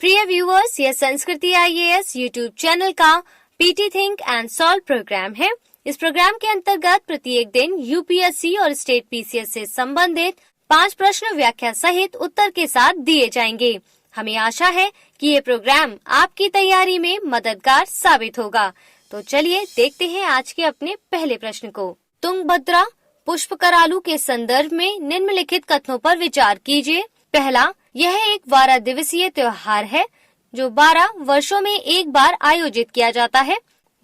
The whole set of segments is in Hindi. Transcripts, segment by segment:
प्रिय व्यूअर्स, यह संस्कृति IAS यूट्यूब चैनल का PT think and solve programme है। इस प्रोग्राम के अंतर्गत प्रत्येक दिन UPSC और स्टेट PCS से संबंधित 5 प्रश्न व्याख्या सहित उत्तर के साथ दिए जाएंगे। हमें आशा है कि ये प्रोग्राम आपकी तैयारी में मददगार साबित होगा। तो चलिए देखते हैं आज के अपने पहले प्रश्न को। तुंगभद्रा पुष्पकरालू के संदर्भ में निम्नलिखित कथनों पर विचार कीजिए। पहला, यह एक 12 दिवसीय त्योहार है जो 12 वर्षों में एक बार आयोजित किया जाता है।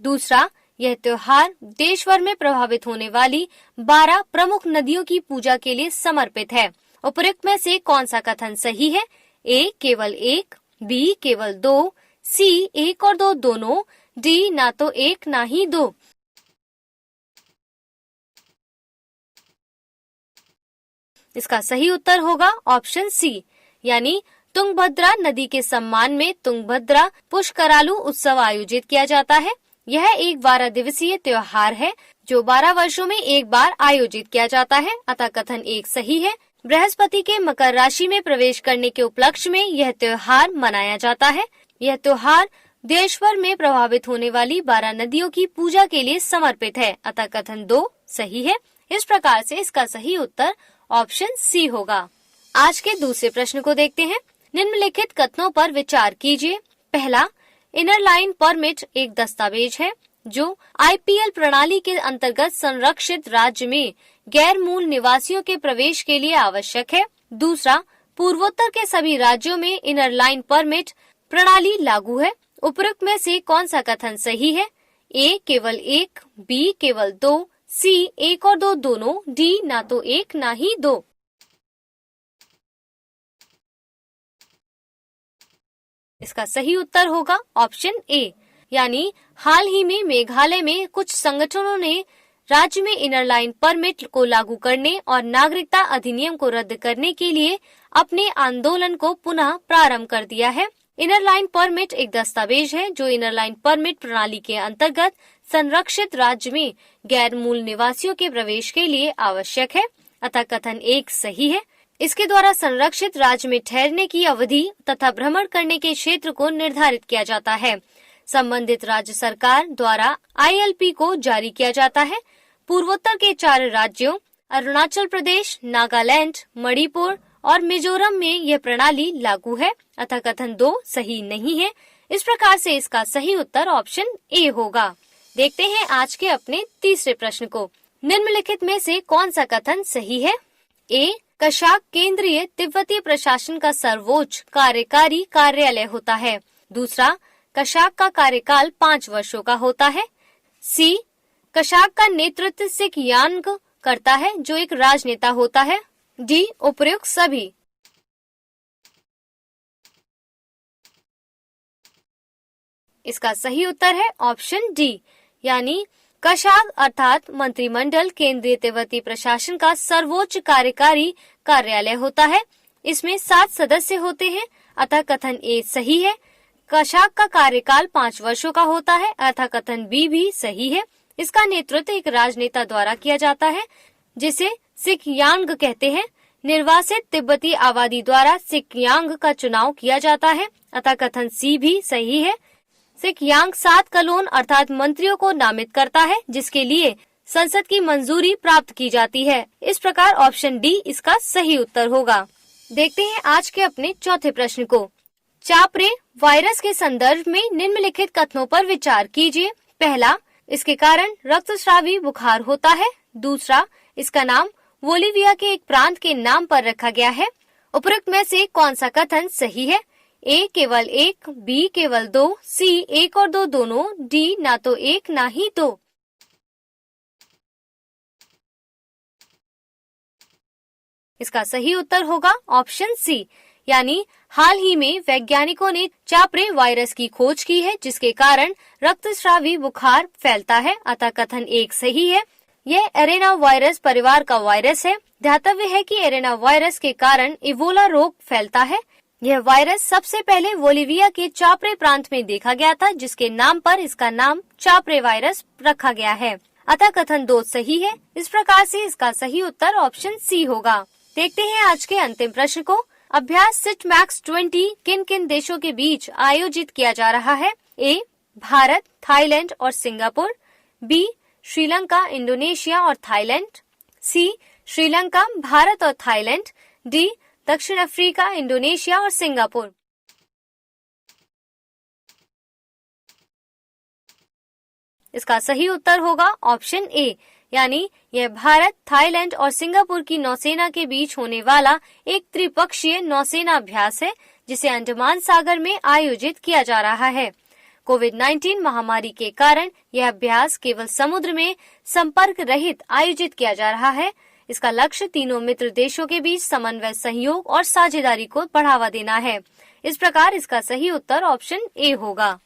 दूसरा, यह त्योहार देश भर में प्रभावित होने वाली 12 प्रमुख नदियों की पूजा के लिए समर्पित है। उपरोक्त में से कौन सा कथन सही है? A केवल 1, B केवल 2, C 1 और 2 दोनों, D ना तो 1 ना ही 2। इसका सही उत्तर होगा ऑप्शन C, यानी तुंगभद्रा नदी के सम्मान में तुंगभद्रा पुष्करालू उत्सव आयोजित किया जाता है। यह एक 12 दिवसीय त्योहार है जो 12 वर्षों में एक बार आयोजित किया जाता है, अतः कथन 1 सही है। बृहस्पति के मकर राशि में प्रवेश करने के उपलक्ष्य में यह त्योहार मनाया जाता है। यह त्योहार देश भर में प्रभावित होने वाली 12 नदियों की पूजा के लिए समर्पित है, अतः कथन 2 सही है। इस प्रकार से इसका सही उत्तर ऑप्शन C होगा। आज के दूसरे प्रश्न को देखते हैं। निम्नलिखित कथनों पर विचार कीजिए। पहला, इनर लाइन परमिट एक दस्तावेज है जो IPL प्रणाली के अंतर्गत संरक्षित राज्य में गैर मूल निवासियों के प्रवेश के लिए आवश्यक है। दूसरा, पूर्वोत्तर के सभी राज्यों में इनर लाइन परमिट प्रणाली लागू है। उपरोक्त में से कौन सा कथन सही है? A केवल 1, B केवल 2, C 1 और 2 दोनों, D ना तो 1 ना ही 2। इसका सही उत्तर होगा ऑप्शन A, यानी हाल ही में मेघालय में कुछ संगठनों ने राज्य में इनर लाइन परमिट को लागू करने और नागरिकता अधिनियम को रद्द करने के लिए अपने आंदोलन को पुनः प्रारंभ कर दिया है। इनर लाइन परमिट एक दस्तावेज है जो इनर लाइन परमिट प्रणाली के अंतर्गत संरक्षित राज्य में गैर मूल निवासियों के प्रवेश के लिए आवश्यक है, अतः कथन 1 सही है। इसके द्वारा संरक्षित राज्य में ठहरने की अवधि तथा भ्रमण करने के क्षेत्र को निर्धारित किया जाता है। संबंधित राज्य सरकार द्वारा ILP को जारी किया जाता है। पूर्वोत्तर के 4 राज्यों अरुणाचल प्रदेश, नागालैंड, मणिपुर और मिजोरम में यह प्रणाली लागू है, अतः कथन 2 सही नहीं है। इस प्रकार से इसका सही उत्तर ऑप्शन A होगा। देखते हैं आज के अपने तीसरे प्रश्न को। निम्नलिखित में से कौन सा कथन सही है? A, कशाक केंद्रीय तिब्बती प्रशासन का सर्वोच्च कार्यकारी कार्यालय होता है। दूसरा, कशाक का कार्यकाल 5 वर्षों का होता है। C, कशाक का नेतृत्व सिख यांग करता है जो एक राजनेता होता है। D, उपयुक्त सभी। इसका सही उत्तर है ऑप्शन D, यानी कशाक अर्थात मंत्रिमंडल केंद्रीय तिब्बती प्रशासन का सर्वोच्च कार्यकारी कार्यालय होता है। इसमें 7 सदस्य होते हैं, अतः कथन A सही है। कशाक का कार्यकाल 5 वर्षों का होता है, अतः कथन B भी सही है। इसका नेतृत्व एक राजनेता द्वारा किया जाता है जिसे सिख यांग कहते हैं। निर्वासित तिब्बती आबादी द्वारा सिख यांग का चुनाव किया जाता है, अतः कथन C भी सही है। सिख यांग 7 कलोन अर्थात मंत्रियों को नामित करता है जिसके लिए संसद की मंजूरी प्राप्त की जाती है। इस प्रकार ऑप्शन D इसका सही उत्तर होगा। देखते हैं आज के अपने चौथे प्रश्न को। चापरे वायरस के संदर्भ में निम्नलिखित कथनों पर विचार कीजिए। पहला, इसके कारण रक्तस्रावी बुखार होता है। दूसरा, इसका नाम बोलिविया के एक प्रांत के नाम पर रखा गया है। उपरोक्त में से कौन सा कथन सही है? A केवल 1, B केवल 2, C 1 और 2 दोनों, D ना तो 1 ना ही 2। इसका सही उत्तर होगा ऑप्शन C, यानी हाल ही में वैज्ञानिकों ने चापरे वायरस की खोज की है जिसके कारण रक्तस्रावी बुखार फैलता है, अतः कथन 1 सही है। यह एरेना वायरस परिवार का वायरस है। ध्यातव्य है कि एरेना वायरस के कारण इबोला रोग फैलता है। यह वायरस सबसे पहले बोलिविया के चापरे प्रांत में देखा गया था जिसके नाम पर इसका नाम चापरे वायरस रखा गया है, अतः कथन 2 सही है। इस प्रकार से इसका सही उत्तर ऑप्शन C होगा। देखते हैं आज के अंतिम प्रश्न को। अभ्यास सिट मैक्स 20 किन किन देशों के बीच आयोजित किया जा रहा है? ए. भारत, थाईलैंड और सिंगापुर, बी. श्रीलंका, इंडोनेशिया और थाईलैंड, सी. श्रीलंका, भारत और थाईलैंड, डी. दक्षिण अफ्रीका, इंडोनेशिया और सिंगापुर। इसका सही उत्तर होगा ऑप्शन ए, यानी यह भारत, थाईलैंड और सिंगापुर की नौसेना के बीच होने वाला एक त्रिपक्षीय नौसेना अभ्यास है, जिसे अंडमान सागर में आयोजित किया जा रहा है। कोविड-19 महामारी के कारण यह अभ्यास केवल समुद्र में संपर्क रहित आयोजित किया जा रहा है। इसका लक्ष्य तीनों मित्र देशों के बीच समन्वय, सहयोग और साझेदारी को बढ़ावा देना है। इस प्रकार इसका सही उत्तर ऑप्शन ए होगा।